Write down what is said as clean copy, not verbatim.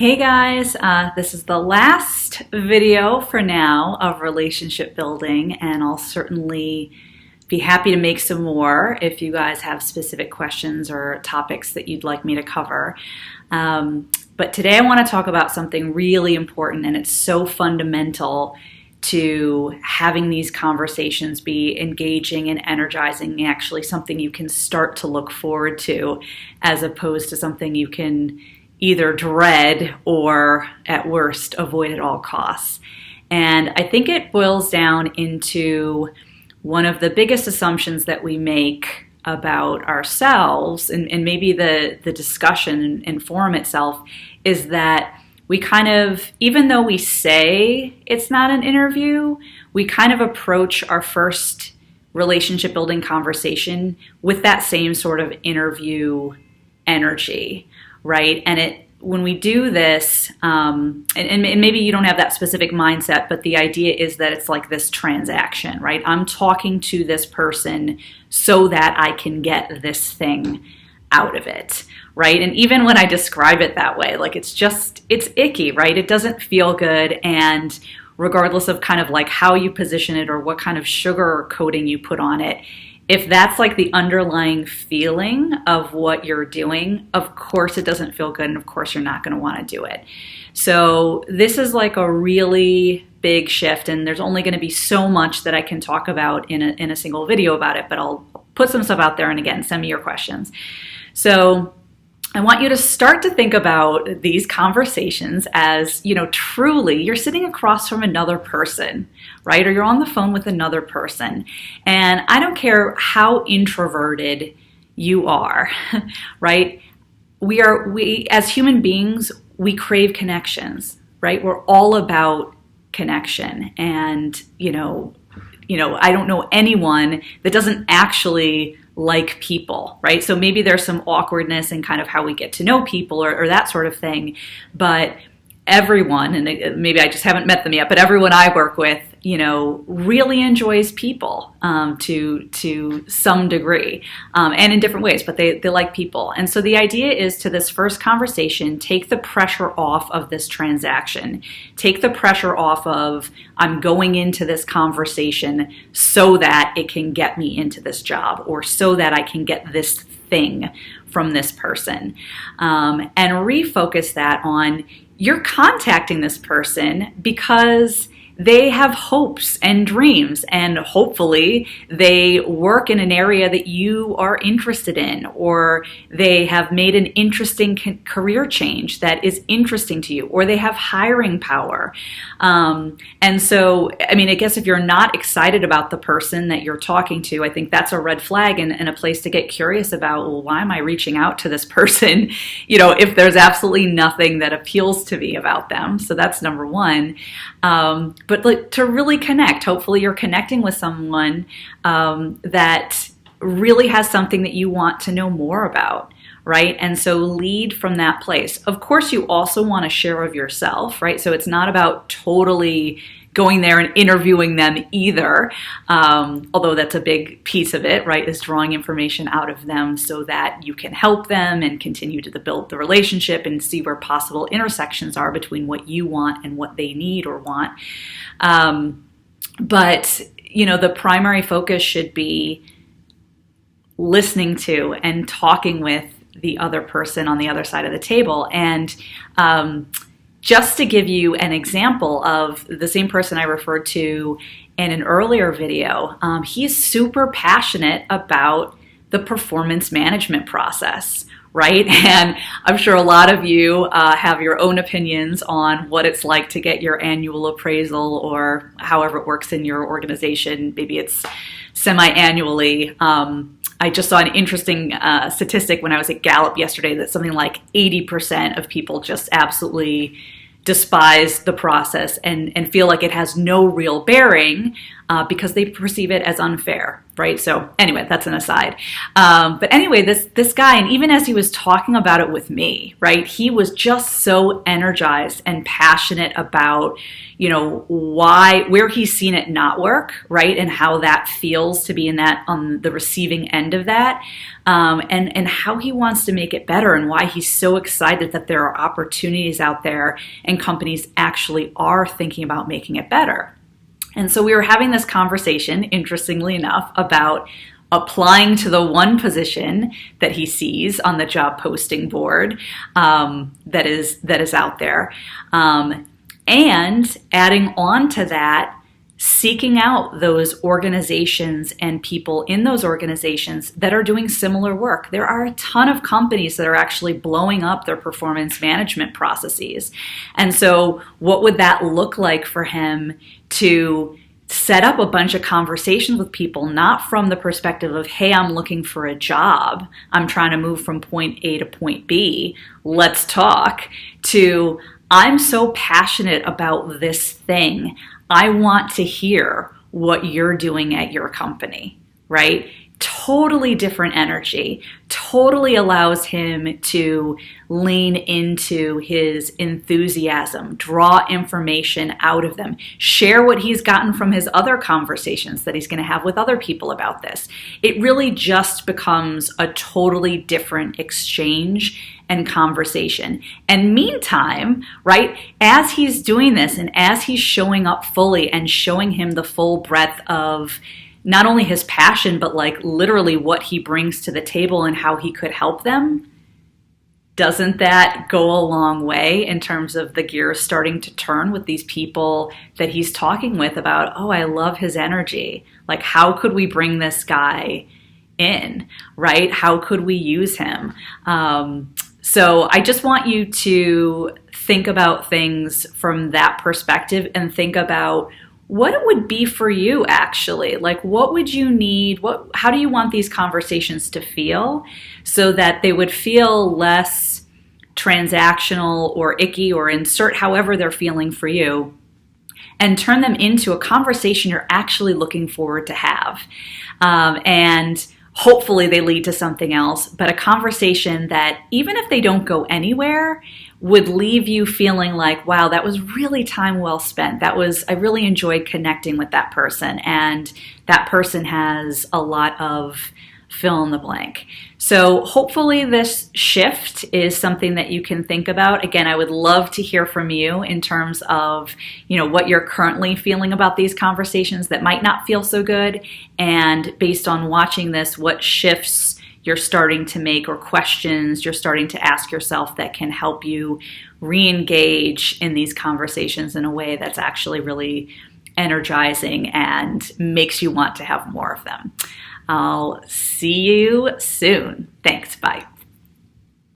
Hey guys, this is the last video for now of relationship building, and I'll certainly be happy to make some more if you guys have specific questions or topics that you'd like me to cover. But today I want to talk about something really important, and it's so fundamental to having these conversations be engaging and energizing, and actually something you can start to look forward to as opposed to something you can either dread or, at worst, avoid at all costs. And I think it boils down into one of the biggest assumptions that we make about ourselves, and maybe the discussion and forum itself, is that we kind of, even though we say it's not an interview, we kind of approach our first relationship building conversation with that same sort of interview energy. Right? And when we do this, and maybe you don't have that specific mindset, but the idea is that it's like this transaction, right? I'm talking to this person so that I can get this thing out of it, right? And even when I describe it that way, like it's icky, right? It doesn't feel good. And regardless of kind of like how you position it or what kind of sugar coating you put on it, if that's like the underlying feeling of what you're doing, of course it doesn't feel good, and of course you're not going to want to do it. So this is like a really big shift, and there's only going to be so much that I can talk about in a single video about it, but I'll put some stuff out there, and again, send me your questions. So I want you to start to think about these conversations as, truly you're sitting across from another person, right? Or you're on the phone with another person. And I don't care how introverted you are, right? We as human beings, we crave connections, right? We're all about connection. And, I don't know anyone that doesn't actually like people, right? So maybe there's some awkwardness in kind of how we get to know people or that sort of thing, but everyone, and maybe I just haven't met them yet, but everyone I work with, really enjoys people to some degree, and in different ways, but they like people. And so the idea is, to this first conversation, take the pressure off of this transaction. Take the pressure off of, I'm going into this conversation so that it can get me into this job, or so that I can get this thing from this person, and refocus that on, you're contacting this person because they have hopes and dreams, and hopefully they work in an area that you are interested in, or they have made an interesting career change that is interesting to you, or they have hiring power. And so, I guess if you're not excited about the person that you're talking to, I think that's a red flag and a place to get curious about, well, why am I reaching out to this person? If there's absolutely nothing that appeals to me about them. So that's number one. But to really connect, hopefully you're connecting with someone that really has something that you want to know more about, right? And so lead from that place. Of course, you also want to share of yourself, right? So it's not about totally going there and interviewing them either, although that's a big piece of it, right, is drawing information out of them so that you can help them and continue to build the relationship and see where possible intersections are between what you want and what they need or want. But, the primary focus should be listening to and talking with the other person on the other side of the table. And just to give you an example of the same person I referred to in an earlier video, he's super passionate about the performance management process, right? And I'm sure a lot of you have your own opinions on what it's like to get your annual appraisal, or however it works in your organization. Maybe it's semi-annually. I just saw an interesting statistic when I was at Gallup yesterday that something like 80% of people just absolutely despise the process and feel like it has no real bearing because they perceive it as unfair, right? So anyway, that's an aside. But anyway, this guy, and even as he was talking about it with me, right, he was just so energized and passionate about, where he's seen it not work, right, and how that feels to be on the receiving end of that, and how he wants to make it better, and why he's so excited that there are opportunities out there and companies actually are thinking about making it better. And so we were having this conversation, interestingly enough, about applying to the one position that he sees on the job posting board that is out there, and adding on to that, seeking out those organizations and people in those organizations that are doing similar work. There are a ton of companies that are actually blowing up their performance management processes. And so what would that look like for him to set up a bunch of conversations with people, not from the perspective of, hey, I'm looking for a job, I'm trying to move from point A to point B, let's talk, to I'm so passionate about this thing, I want to hear what you're doing at your company, right? Totally different energy, totally allows him to lean into his enthusiasm, draw information out of them, share what he's gotten from his other conversations that he's going to have with other people about this. It really just becomes a totally different exchange and conversation. And meantime, right, as he's doing this and as he's showing up fully and showing him the full breadth of not only his passion, but like literally what he brings to the table and how he could help them, doesn't that go a long way in terms of the gears starting to turn with these people that he's talking with about, oh, I love his energy. Like, how could we bring this guy in, right? How could we use him? So I just want you to think about things from that perspective and think about what it would be for you actually. Like, what would you need? How do you want these conversations to feel so that they would feel less transactional or icky, or insert however they're feeling for you, and turn them into a conversation you're actually looking forward to have. And hopefully they lead to something else, but a conversation that even if they don't go anywhere, would leave you feeling like, wow, that was really time well spent. I really enjoyed connecting with that person, and that person has a lot of fill in the blank. So hopefully this shift is something that you can think about. Again, I would love to hear from you in terms of, what you're currently feeling about these conversations that might not feel so good. And based on watching this, what shifts you're starting to make or questions you're starting to ask yourself that can help you re-engage in these conversations in a way that's actually really energizing and makes you want to have more of them. I'll see you soon. Thanks. Bye.